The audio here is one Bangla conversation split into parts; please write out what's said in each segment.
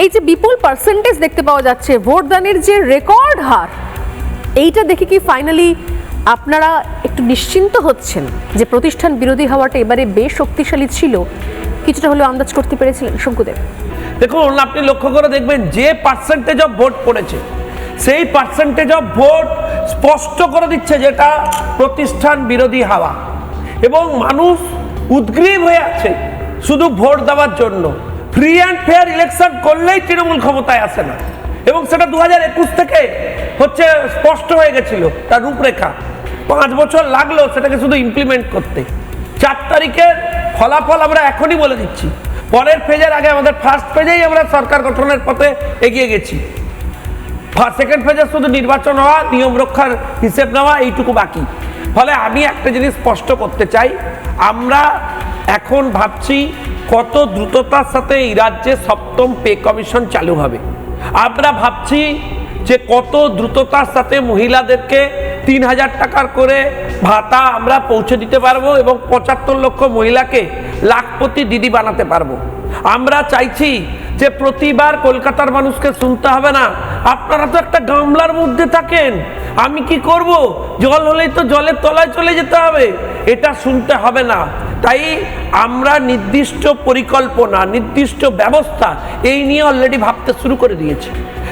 এই যে বিপুল পার্সেন্টেজ দেখতে পাওয়া যাচ্ছে, ভোটদানের যে রেকর্ড হার, এইটা দেখে কি ফাইনালি আপনারা একটু নিশ্চিন্ত হচ্ছেন যে প্রতিষ্ঠান বিরোধী হওয়াটা এবারে বেশ শক্তিশালী ছিল? কিছুটা হলেও আন্দাজ করতে পেরেছিলেন শঙ্কুদেব? দেখুন, আপনি লক্ষ্য করে দেখবেন যে পার্সেন্টেজ অফ ভোট পড়েছে সেই পার্সেন্টেজ অফ ভোট স্পষ্ট করে দিচ্ছে যেটা প্রতিষ্ঠান বিরোধী হাওয়া, এবং মানুষ উদ্গ্রীব হয়ে আছে শুধু ভোট দেওয়ার জন্য। ফ্রি অ্যান্ড ফেয়ার ইলেকশন করলেই তৃণমূল ক্ষমতায় আসে না, এবং সেটা 2021 থেকে হচ্ছে স্পষ্ট হয়ে গেছিল তার রূপরেখা। 5 বছর লাগলো সেটাকে শুধু ইমপ্লিমেন্ট করতে। 4 তারিখের ফলাফল আমরা এখনই বলে দিচ্ছি। পরের ফেজের আগে আমাদের ফার্স্ট ফেজেই আমরা সরকার গঠনের পথে এগিয়ে গেছি। সেকেন্ড ফেজে শুধু নির্বাচন হওয়া, নিয়ম রক্ষার হিসেব নেওয়া, এইটুকু বাকি। ফলে আমি একটা জিনিস স্পষ্ট করতে চাই, আমরা এখন ভাবছি কত দ্রুততার সাথে এই রাজ্যে 7ম পে কমিশন চালু হবে। আমরা ভাবছি যে কত দ্রুততার সাথে মহিলাদেরকে 3000 টাকার করে ভাতা আমরা পৌঁছে দিতে পারবো, এবং 75 লক্ষ মহিলাকে লাখপতি দিদি বানাতে পারবো। আমরা চাইছি যে প্রতিবার কলকাতার মানুষকে শুনতে হবে না, আপনারা তো একটা গামলার মধ্যে থাকেন, আমি কি করব, জল হলেই তো জলের তলায় চলে যেতে হবে, এটা শুনতে হবে না। তাই আমরা নির্দিষ্ট পরিকল্পনা, নির্দিষ্ট ব্যবস্থা এই নিয়ে অলরেডি ভাবতে শুরু করে দিয়েছি,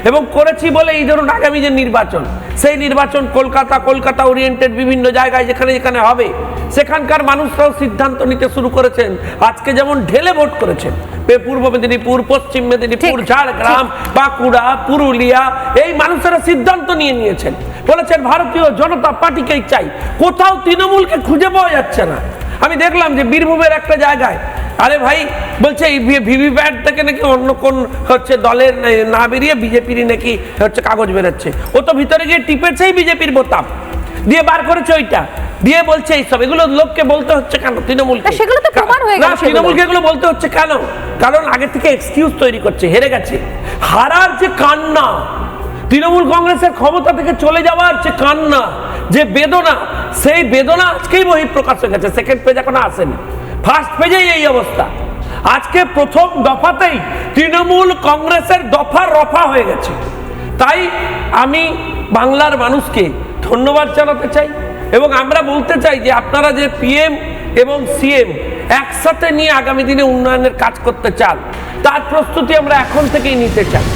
এবং করেছি বলে এই ধরুন আগামী যে নির্বাচন, সেই নির্বাচন কলকাতা ওরিয়েন্টেড বিভিন্ন জায়গায় যেখানে যেখানে হবে সেখানকার মানুষরাও সিদ্ধান্ত নিতে শুরু করেছেন। আজকে যেমন ঢেলে ভোট করেছেন পূর্ব মেদিনীপুর, পশ্চিম মেদিনীপুর, ঝাড়গ্রাম, বাঁকুড়া, পুরুলিয়া, এই মানুষেরা সিদ্ধান্ত নিয়েছেন, বলেছেন ভারতীয় জনতা পার্টিকেই চাই। কোথাও তৃণমূলকে খুঁজে পাওয়া যাচ্ছে না। আমি দেখলাম যে বীরভূমের একটা জায়গায়, আরে ভাই বলছে এই ভিভিপ্যাট থেকে নাকি অন্য কোন হচ্ছে দলের না বেরিয়ে বিজেপির নাকি হচ্ছে কাগজ বেরোচ্ছে। ও তো ভিতরে গিয়ে টিপেছেই বিজেপির বোতাম, দিয়ে বার করেছে ওইটা, দিয়ে বলছে এইসব। এগুলো লোককে বলতে হচ্ছে কেন তৃণমূলকে? তৃণমূলকে এগুলো বলতে হচ্ছে কেন? কারণ আগে থেকে এক্সকিউজ তৈরি করছে, হেরে গেছে। হারার যে কান্না, তৃণমূল কংগ্রেসের ক্ষমতা থেকে চলে যাওয়ার যে কান্না, যে বেদনা, সেই বেদনা আজকেই বহিঃপ্রকাশ হয়ে গেছে। সেকেন্ড পেজ এখনো আসেনি, ফার্স্ট পেজেই এই অবস্থা। আজকে প্রথম দফাতেই তৃণমূল কংগ্রেসের দফা রফা হয়ে গেছে। তাই আমি বাংলার মানুষকে ধন্যবাদ জানাতে চাই, এবং আমরা বলতে চাই যে আপনারা যে পিএম এবং সিএম একসাথে নিয়ে আগামী দিনে উন্নয়নের কাজ করতে চান, তার প্রস্তুতি আমরা এখন থেকেই নিতে চাই।